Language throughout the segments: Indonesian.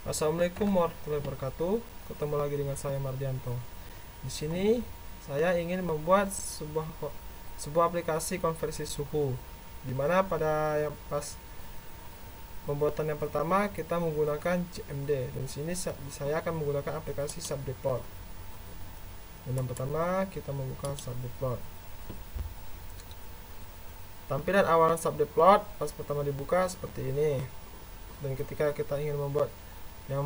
Assalamualaikum warahmatullahi wabarakatuh. Ketemu lagi dengan saya Mardianto. Di sini saya ingin membuat sebuah aplikasi konversi suhu. Dimana pada pas pembuatan yang pertama kita menggunakan CMD. Dan di sini saya akan menggunakan aplikasi Subdplot. Dan yang pertama kita membuka Subdplot. Tampilan awal Subdplot pas pertama dibuka seperti ini. Dan ketika kita ingin membuat yang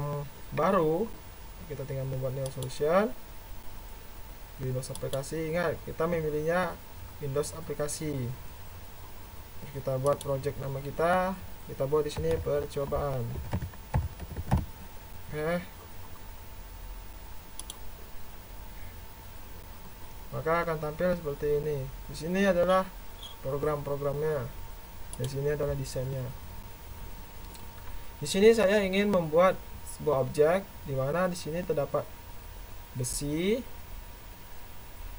baru, kita tinggal membuat new solution Windows aplikasi. Ingat, kita memilihnya Windows aplikasi. Terus kita buat project nama kita buat di sini percobaan. Oke. Maka akan tampil seperti ini. Di sini adalah program-programnya. Di sini adalah desainnya. Di sini saya ingin membuat sebuah objek di mana di sini terdapat besi,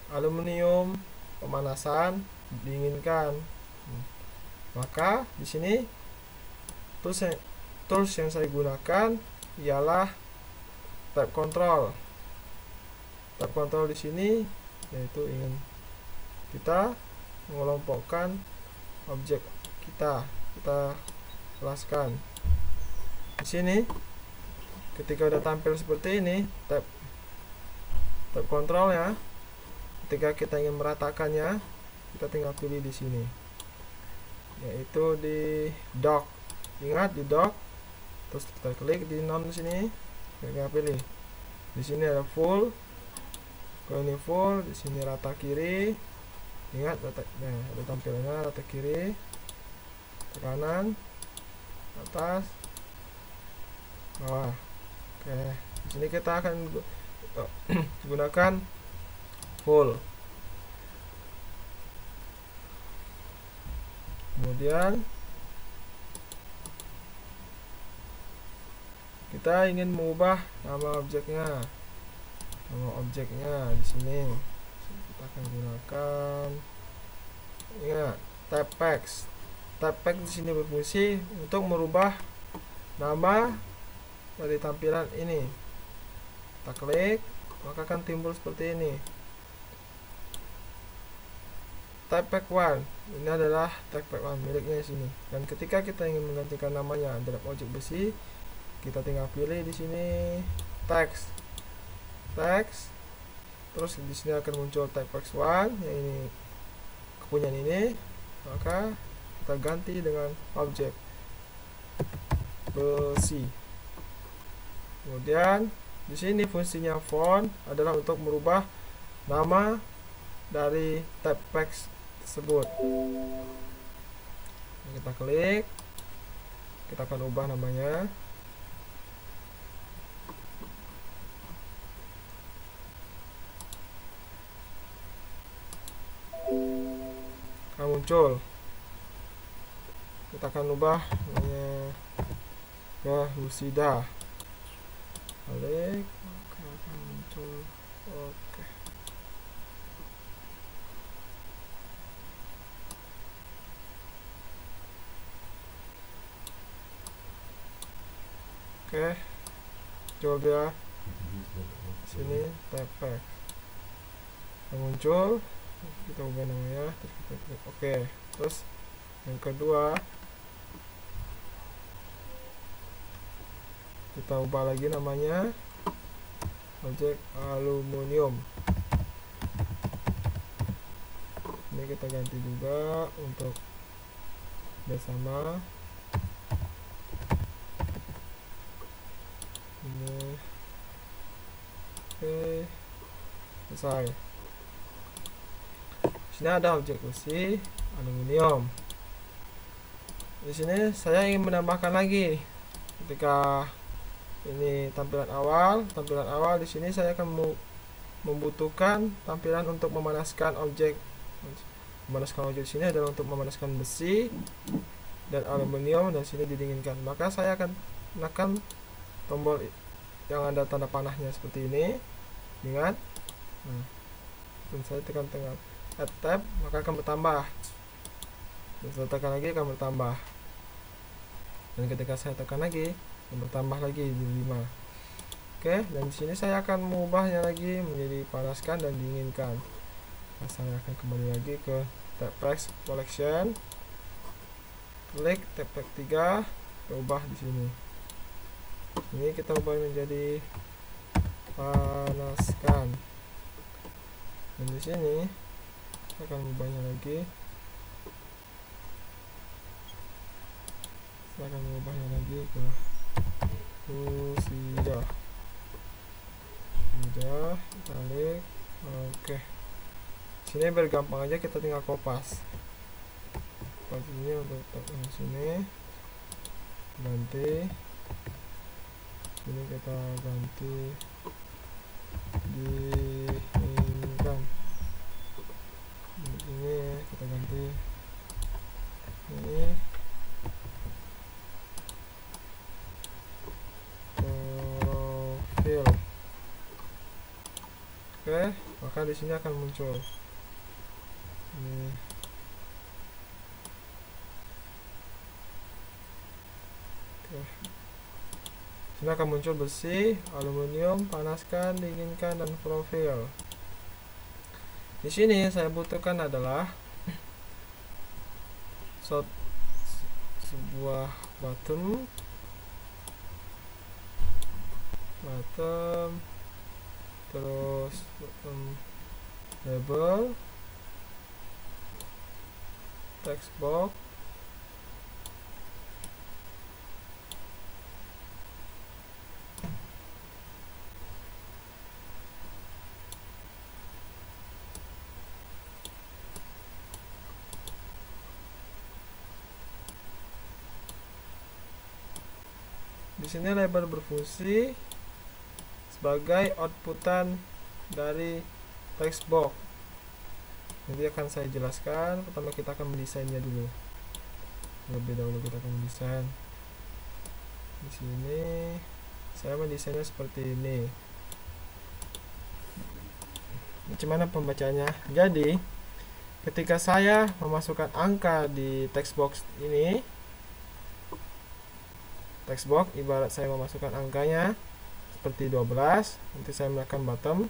aluminium, pemanasan, dinginkan. Maka di sini tools yang saya gunakan ialah tab control. Tab control di sini yaitu ingin kita mengelompokkan objek kita kelaskan. Di sini ketika udah tampil seperti ini tab control ya, ketika kita ingin meratakannya kita tinggal pilih di sini, yaitu di dock. Ingat di dock, terus kita klik di none di sini, kita pilih di sini ada full. Kalau ini full, di sini rata kiri. Ingat rata, ada tampilannya rata kiri, ke kanan, atas, bawah. Oke, di sini kita akan gunakan full. Kemudian kita ingin mengubah nama objeknya. Nama objeknya di sini kita akan gunakan, ingat, type text. Type text di sini berfungsi untuk merubah nama dari tampilan ini. Kita klik, maka akan timbul seperti ini. Typefact 1 ini adalah Typefact 1 miliknya di sini. Dan ketika kita ingin menggantikan namanya dalam objek besi, kita tinggal pilih di sini text. Terus di sini akan muncul Typefact 1 yang ini kepunyaan ini. Maka kita ganti dengan objek besi. Kemudian di sini fungsinya font adalah untuk merubah nama dari typefact tersebut. Kita klik, kita akan ubah namanya. Akan muncul. Kita akan ubah namanya ke Lucida. Balik, maka akan muncul. Oke. Oke, coba sini typefact muncul, kita ubah namanya, terus kita klik oke. Terus yang kedua kita ubah lagi namanya objek aluminium. Ini kita ganti juga untuk bersama. Ini oke, selesai. Di sini ada objek besi aluminium. Di sini saya ingin menambahkan lagi. Ketika ini tampilan awal di sini saya akan membutuhkan tampilan untuk memanaskan objek. Memanaskan objek sini adalah untuk memanaskan besi dan aluminium, dan sini didinginkan. Maka saya akan menekan tombol yang ada tanda panahnya seperti ini. Ingat, dan saya tekan add tab, maka akan bertambah. Dan saya tekan lagi akan bertambah. dan ketika saya tekan lagi bertambah lagi di 5. Oke, dan di sini saya akan mengubahnya lagi menjadi panaskan dan dinginkan. Nah, saya akan kembali lagi ke tab text collection, klik tab text 3, kita ubah di sini. Ini kita ubah menjadi panaskan. Dan di sini saya akan mengubahnya lagi. Saya akan mengubahnya lagi ke Rusia. Sudah, balik. Oke. Sini biar gampang aja, kita tinggal kopas. Kopas ini untuk yang sini. Ganti. Ini kita ganti diinginkan. Ini kita ganti ini profil. Oke, maka di sini akan muncul ini. Oke. Sini akan muncul besi, aluminium, panaskan, dinginkan, dan profil. Di sini saya butuhkan adalah sebuah bottom, terus label, text box, di sini label berfungsi sebagai outputan dari text box. Nanti akan saya jelaskan. Pertama kita akan mendesainnya dulu. Lebih dahulu kita akan mendesain. Di sini saya mendesainnya seperti ini. Bagaimana pembacanya? Jadi ketika saya memasukkan angka di text box ini, text box ibarat saya memasukkan angkanya seperti 12, nanti saya menekan bottom,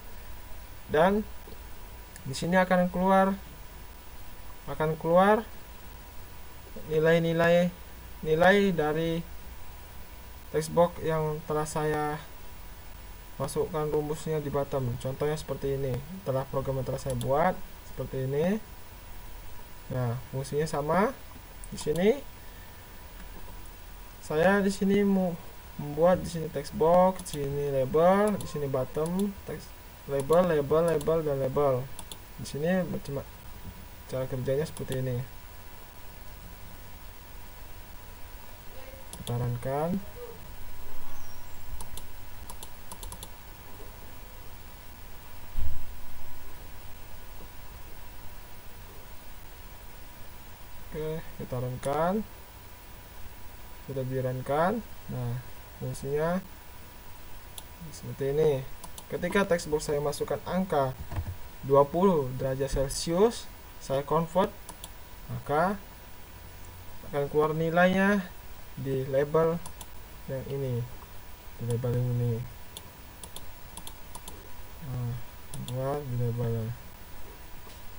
dan di sini akan keluar nilai dari text box yang telah saya masukkan rumusnya di bottom. Contohnya seperti ini, telah program yang telah saya buat seperti ini. Nah, fungsinya sama. Di sini saya mau membuat di sini text box, di sini label, di sini bottom, text label, dan label. Di sini cara kerjanya seperti ini. Kita runkan. Oke, kita runkan. Sudah di-runkan. Nah, fungsinya seperti ini. Ketika text box saya masukkan angka 20 derajat Celcius, saya convert, maka akan keluar nilainya di label yang ini, di label yang ini. Nah, buat di labelnya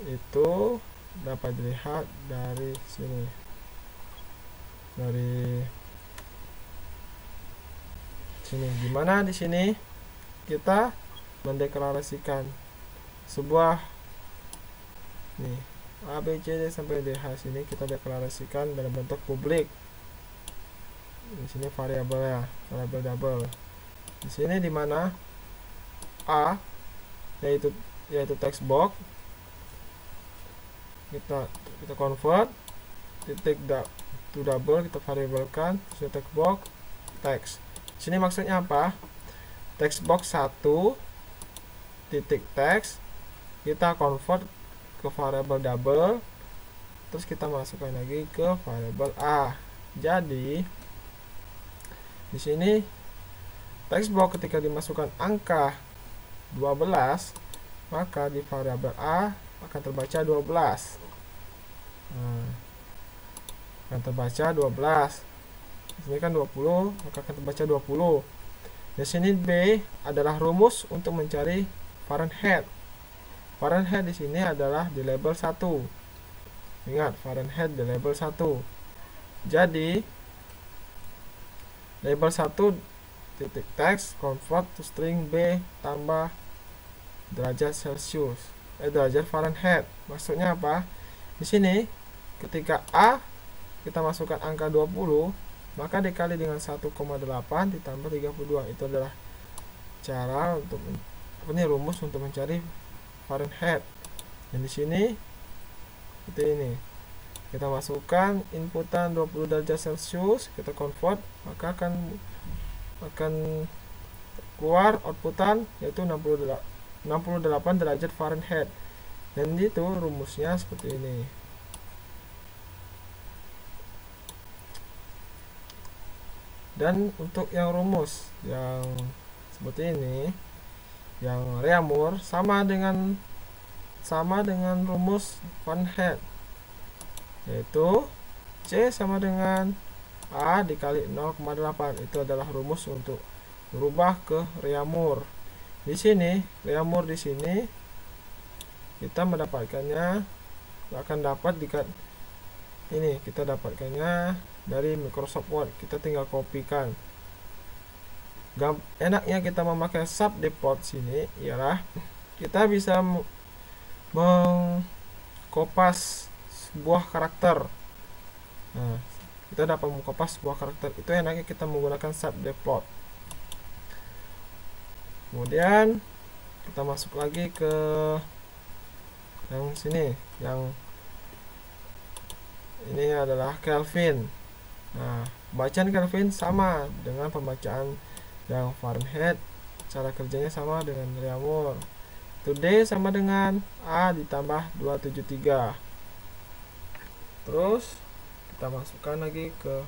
itu dapat dilihat dari sini, dimana di sini kita mendeklarasikan sebuah nih A B C D sampai DH. Sini kita deklarasikan dalam bentuk publik. Di sini variabelnya, variabel double. Di sini dimana A yaitu text box, kita convert, titik to double kita variabelkan, text box text. Sini maksudnya apa? Text box 1 titik text kita convert ke variabel double, terus kita masukkan lagi ke variabel A. Jadi di sini text box ketika dimasukkan angka 12, maka di variabel A akan terbaca 12. Akan terbaca 12. Di sini kan 20, maka akan terbaca 20. Di sini B adalah rumus untuk mencari Fahrenheit. Fahrenheit di sini adalah di label 1. Ingat, Fahrenheit di label 1. Jadi label 1 titik teks convert to string B tambah derajat Celcius, derajat Fahrenheit. Maksudnya apa? Di sini ketika A kita masukkan angka 20, maka dikali dengan 1,8 ditambah 32. Itu adalah cara untuk rumus untuk mencari Fahrenheit. Dan di sini seperti ini. Kita masukkan inputan 20 derajat Celcius, kita convert, maka akan keluar outputan yaitu 68 derajat Fahrenheit. Dan itu rumusnya seperti ini. Dan untuk yang rumus yang seperti ini, yang Reaumur sama dengan rumus Fahrenheit, yaitu C sama dengan A dikali 0,8. Itu adalah rumus untuk berubah ke Reaumur. Di sini Reaumur di sini kita mendapatkannya akan dapat ini kita dapatkannya dari Microsoft Word. Kita tinggal kopikan. Enaknya kita memakai subdeport sini ialah kita bisa mengkopas sebuah karakter. Nah, kita dapat mengkopas sebuah karakter. Itu enaknya kita menggunakan subdeport. Kemudian kita masuk lagi ke yang sini, yang ini adalah Kelvin. Nah, bacaan Kelvin sama dengan pembacaan yang Fahrenheit. Cara kerjanya sama dengan Reaumur. Today sama dengan A ditambah 273. Terus kita masukkan lagi ke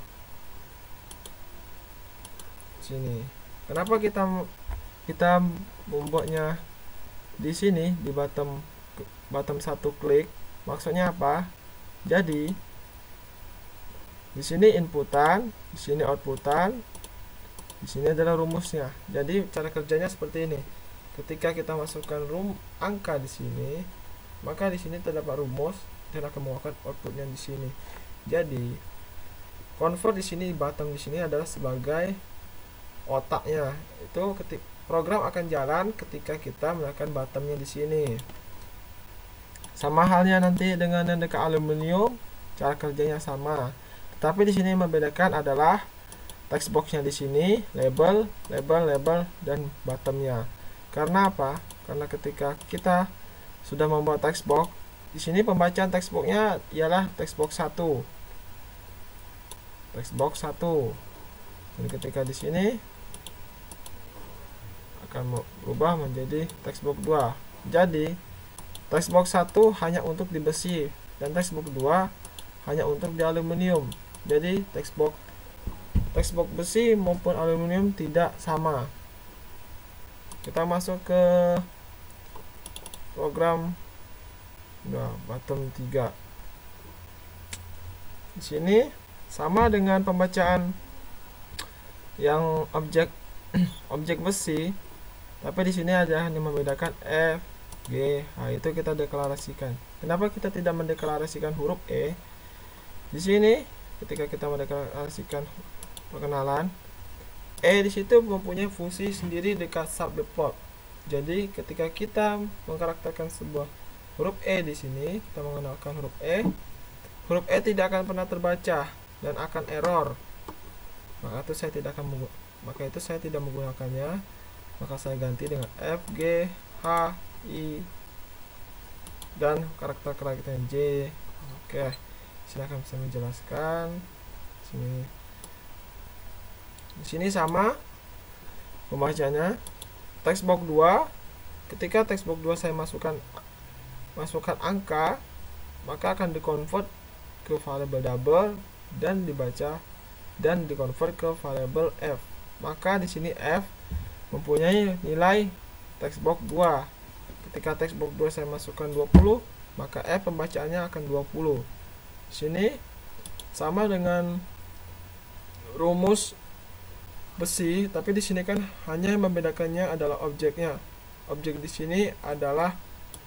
sini. Kenapa kita membuatnya di sini di bottom satu klik? Maksudnya apa? Jadi di sini inputan, di sini outputan, di sini adalah rumusnya. Jadi cara kerjanya seperti ini. Ketika kita masukkan angka di sini, maka di sini terdapat rumus dan akan mengeluarkan outputnya di sini. Jadi convert di sini, bottom di sini adalah sebagai otaknya. Itu program akan jalan ketika kita melakukan bottomnya di sini. Sama halnya nanti dengan yang dekat aluminium, cara kerjanya sama. Tetapi di sini membedakan adalah text boxnya di sini, label, dan bottomnya. Karena apa? Karena ketika kita sudah membuat text box, di sini pembacaan text boxnya ialah text box 1. Text box 1. Dan ketika di sini akan berubah menjadi text box 2. Jadi text box 1 hanya untuk di besi dan text box 2 hanya untuk di aluminium. Jadi text box besi maupun aluminium tidak sama. Kita masuk ke program bottom 3. Di sini sama dengan pembacaan yang objek besi, tapi di sini aja yang membedakan F, G, H itu kita deklarasikan. Kenapa kita tidak mendeklarasikan huruf E? Di sini ketika kita mendeklarasikan perkenalan, E di situ mempunyai fungsi sendiri dekat subdeport. Jadi ketika kita mengkarakterkan sebuah huruf E di sini, kita mengenalkan huruf E tidak akan pernah terbaca dan akan error. Maka itu saya tidak menggunakannya. Maka saya ganti dengan F, G, H, I, dan karakter J. Oke, silakan bisa menjelaskan. Di sini sama pembacaannya. Text box 2, ketika text box 2 saya masukkan angka, maka akan dikonvert ke variabel double dan dibaca dan dikonvert ke variabel F. Maka di sini F mempunyai nilai text box 2. Ketika text box 2 saya masukkan 20, maka F pembacaannya akan 20. Di sini sama dengan rumus besi, tapi di sini kan hanya yang membedakannya adalah objeknya. Objek di sini adalah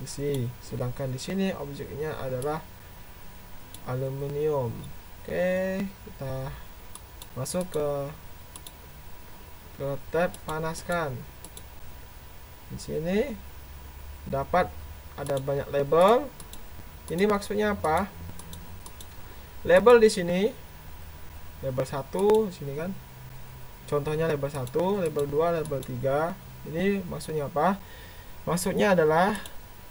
besi, sedangkan di sini objeknya adalah aluminium. Oke, kita masuk ke tab panaskan. Di sini dapat ada banyak label. Ini maksudnya apa? Label di sini, label 1 di sini kan. Contohnya label 1, label 2, label 3. Ini maksudnya apa? Maksudnya adalah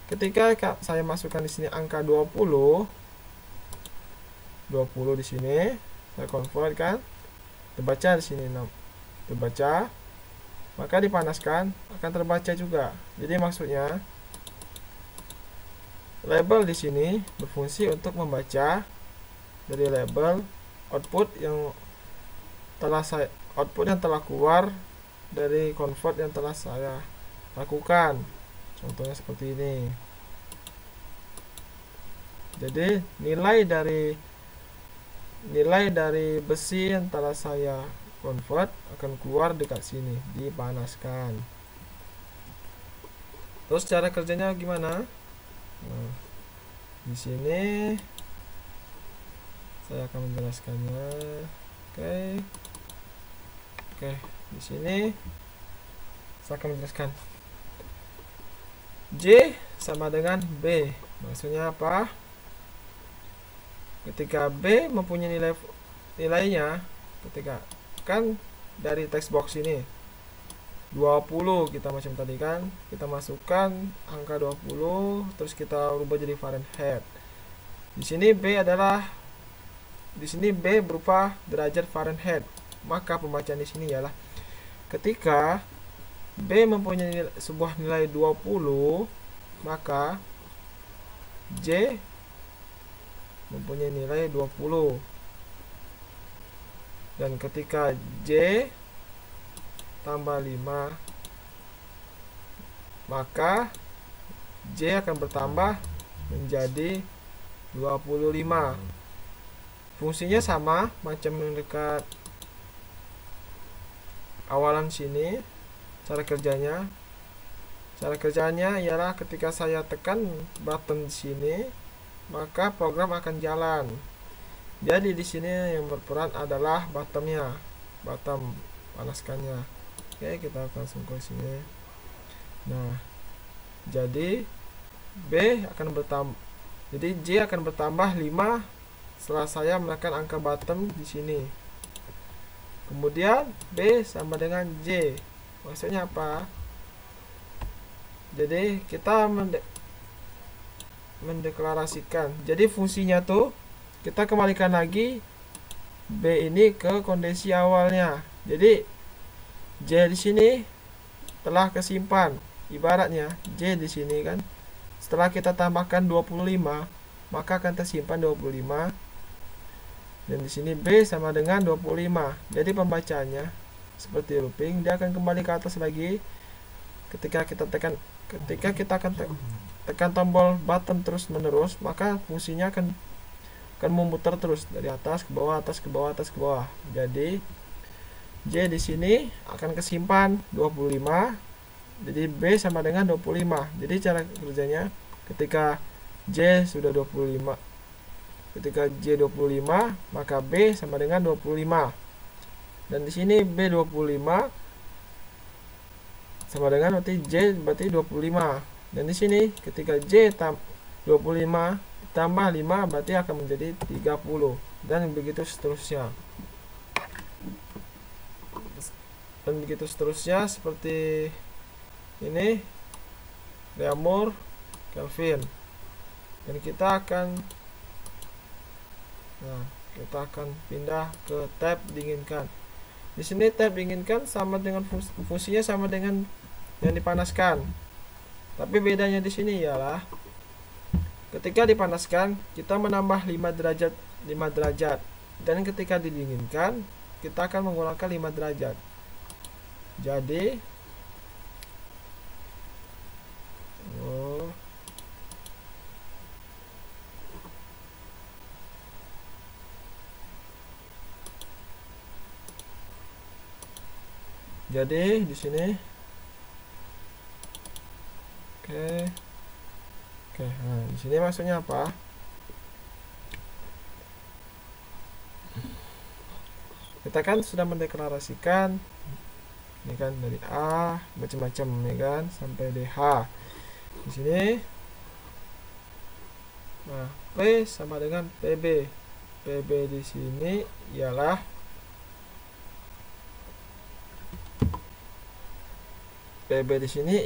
ketika saya masukkan di sini angka 20 di sini, saya convert kan, terbaca di sini terbaca, maka dipanaskan akan terbaca juga. Jadi maksudnya label di sini berfungsi untuk membaca dari label output yang telah keluar dari convert yang telah saya lakukan. Contohnya seperti ini. Jadi nilai dari besi yang telah saya convert akan keluar dekat sini, dipanaskan. Terus cara kerjanya gimana? Nah, di sini saya akan menjelaskannya. Oke, di sini saya akan menjelaskan. J sama dengan B. Maksudnya apa? Ketika B mempunyai nilainya, ketika kan dari text box ini 20, kita macam tadi kan, kita masukkan angka 20, terus kita rubah jadi Fahrenheit. Di sini B berupa derajat Fahrenheit. Maka pembacaan di sini ialah ketika B mempunyai sebuah nilai 20, maka J mempunyai nilai 20. Dan ketika J tambah 5, maka J akan bertambah menjadi 25. Fungsinya sama macam yang dekat awalan sini. Cara kerjanya ialah ketika saya tekan button di sini, maka program akan jalan. Jadi di sini yang berperan adalah bottomnya, bottom panaskannya. Oke, kita langsung ke sini. Nah, jadi B akan bertambah, jadi J akan bertambah 5 setelah saya menekan angka bottom di sini. Kemudian B sama dengan J. Maksudnya apa? Jadi kita mendeklarasikan. Jadi fungsinya tuh kita kembalikan lagi B ini ke kondisi awalnya. Jadi J di sini telah kesimpan. Ibaratnya J di sini kan, setelah kita tambahkan 25, maka akan tersimpan 25. Dan di sini B sama dengan 25. Jadi pembacaannya seperti looping, dia akan kembali ke atas lagi. Ketika kita akan tekan tombol button terus menerus, maka fungsinya akan memutar terus dari atas ke bawah, atas ke bawah, atas ke bawah. Jadi J di sini akan kesimpan 25. Jadi B sama dengan 25. Jadi cara kerjanya ketika J sudah 25, ketika J 25, maka B sama dengan 25. Dan di sini B 25 sama dengan berarti J berarti 25. Dan di sini ketika J 25 tambah 5 berarti akan menjadi 30, dan begitu seterusnya. Dan begitu seterusnya seperti ini, Reaumur, Kelvin. Dan kita akan pindah ke tab dinginkan. Di sini tab dinginkan sama dengan fungsinya sama dengan yang dipanaskan. Tapi bedanya di sini ialah ketika dipanaskan kita menambah 5 derajat, dan ketika didinginkan kita akan menggunakan 5 derajat. Jadi Jadi di sini oke. Nah, di sini maksudnya apa? Kita kan sudah mendeklarasikan ini kan dari A macam-macam ya kan sampai DH. Di sini nah, P sama dengan PB. PB di sini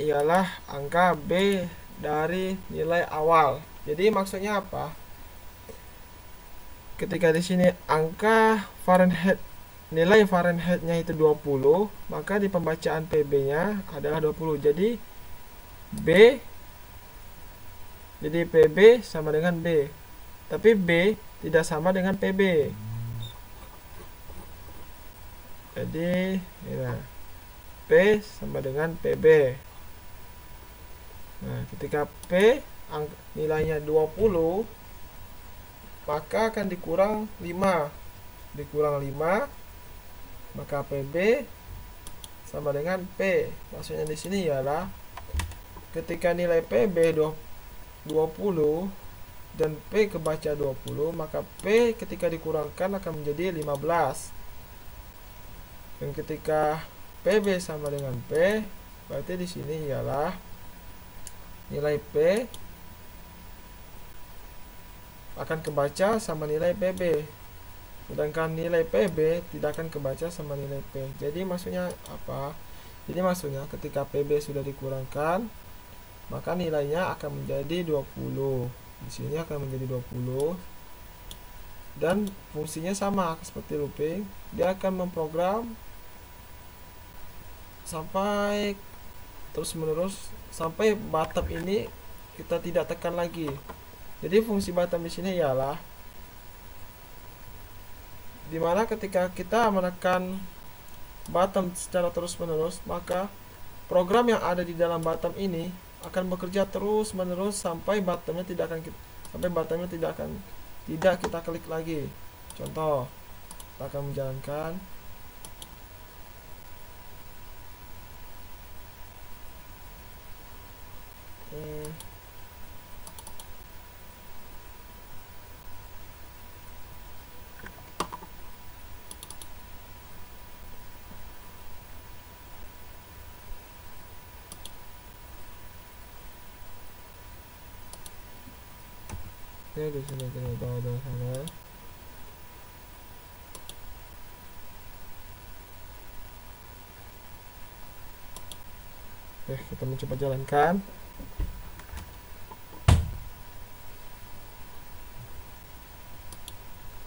ialah angka B dari nilai awal. Jadi maksudnya apa? Ketika di sini angka Fahrenheit, nilai Fahrenheitnya itu 20, maka di pembacaan PB-nya adalah 20. Jadi PB sama dengan B. Tapi B tidak sama dengan PB. Jadi ya, P sama dengan PB. Nah, ketika P nilainya 20, maka akan dikurang 5. Dikurang 5, maka PB sama dengan P. Maksudnya di sini ialah ketika nilai PB 20 dan P kebaca 20, maka P ketika dikurangkan akan menjadi 15. Dan ketika PB sama dengan P, berarti di sini ialah nilai P akan kebaca sama nilai PB. Sedangkan nilai PB tidak akan kebaca sama nilai P. Jadi maksudnya apa? Jadi maksudnya ketika PB sudah dikurangkan, maka nilainya akan menjadi 20. Di sini akan menjadi 20. Dan fungsinya sama seperti looping. Dia akan memprogram sampai terus menerus sampai bottom ini kita tidak tekan lagi. Jadi fungsi bottom di sini ialah dimana ketika kita menekan bottom secara terus menerus, maka program yang ada di dalam bottom ini akan bekerja terus menerus sampai bottomnya tidak kita klik lagi. Contoh, kita akan menjalankan oke, di sini kita tahu dari sana. Oke, kita mencoba jalankan.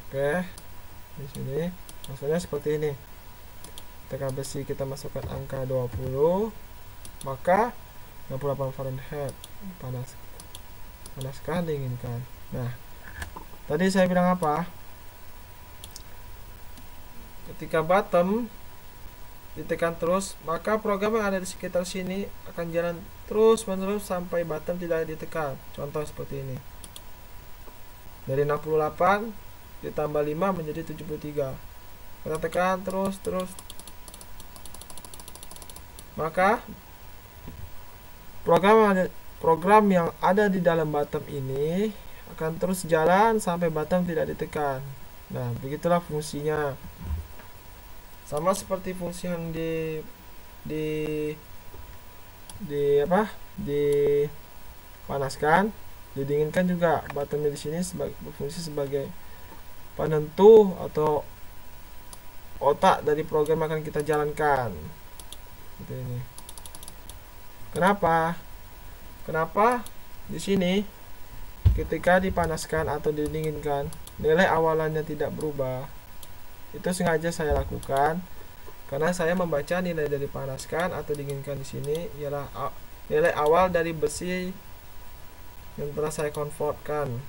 Oke, di sini maksudnya seperti ini. Ketika besi kita masukkan angka 20, maka 68 Fahrenheit, panaskan, dinginkan. Nah, tadi saya bilang apa? Ketika bottom ditekan terus, maka program yang ada di sekitar sini akan jalan terus menerus sampai bottom tidak ditekan. Contoh seperti ini. Dari 68 ditambah 5 menjadi 73. Kita tekan terus. Maka program yang ada di dalam bottom ini akan terus jalan sampai bottom tidak ditekan. Nah, begitulah fungsinya. Sama seperti fungsi yang dipanaskan, didinginkan juga. Bottomnya di sini berfungsi sebagai penentu atau otak dari program yang akan kita jalankan. Seperti ini. Kenapa di sini ketika dipanaskan atau didinginkan nilai awalannya tidak berubah? Itu sengaja saya lakukan karena saya membaca nilai dari panaskan atau dinginkan di sini ialah nilai awal dari besi yang telah saya convertkan.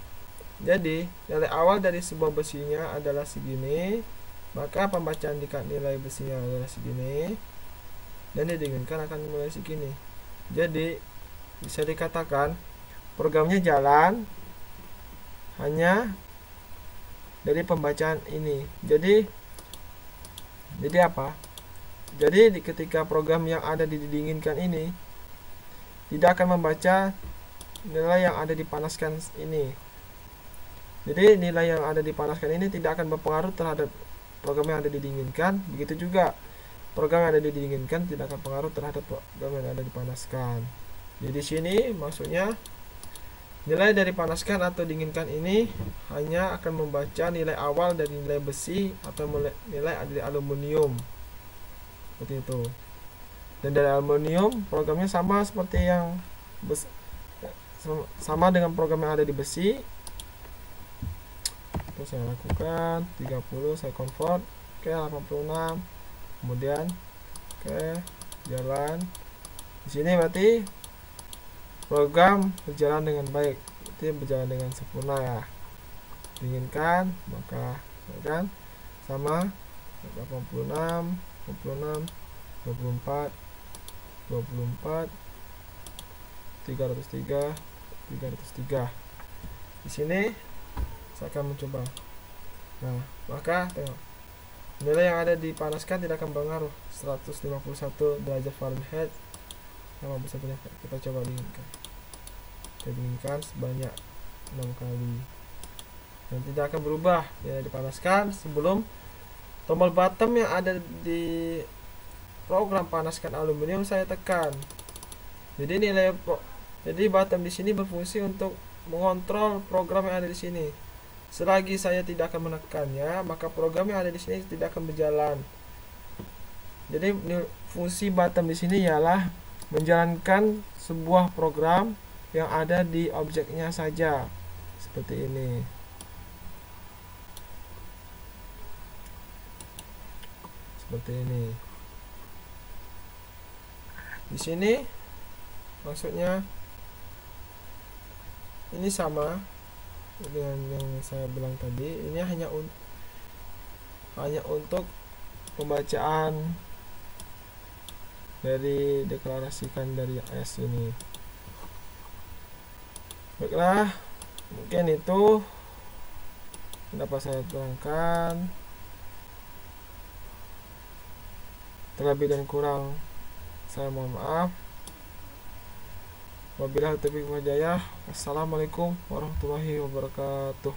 Jadi nilai awal dari sebuah besinya adalah segini, maka pembacaan di nilai besinya adalah segini, dan didinginkan akan mulai segini. Jadi bisa dikatakan programnya jalan hanya dari pembacaan ini. Jadi apa? Jadi ketika program yang ada didinginkan ini tidak akan membaca nilai yang ada dipanaskan ini. Jadi nilai yang ada dipanaskan ini tidak akan berpengaruh terhadap program yang ada didinginkan. Begitu juga program yang ada didinginkan tidak akan pengaruh terhadap program yang ada dipanaskan. Jadi di sini maksudnya nilai dari panaskan atau dinginkan ini hanya akan membaca nilai awal dari nilai besi atau nilai dari aluminium. Seperti itu. Dan dari aluminium programnya sama seperti yang sama dengan program yang ada di besi. Terus saya lakukan 30, saya convert ke 86. Kemudian jalan. Di sini berarti program berjalan dengan baik, itu berjalan dengan sempurna ya. Dinginkan, maka kan sama 86, 24, 24, 303, 303. Di sini saya akan mencoba. Nah, maka tengok nilai yang ada dipanaskan tidak akan berpengaruh. 151 derajat Fahrenheit. Kita coba dinginkan. Kita dinginkan sebanyak 6 kali dan tidak akan berubah. Ya, dipanaskan sebelum tombol bottom yang ada di program panaskan aluminium saya tekan. Jadi jadi bottom di sini berfungsi untuk mengontrol program yang ada di sini. Selagi saya tidak akan menekannya, maka program yang ada di sini tidak akan berjalan. Jadi fungsi bottom di sini ialah menjalankan sebuah program yang ada di objeknya saja, seperti ini. Seperti ini. Di sini maksudnya ini sama dengan yang saya bilang tadi. Ini hanya untuk pembacaan dari deklarasikan dari S ini. Baiklah, mungkin itu dapat saya terangkan. Terlebih dan kurang saya mohon maaf. Wabillahi taufiq wal hidayah. Wassalamualaikum warahmatullahi wabarakatuh.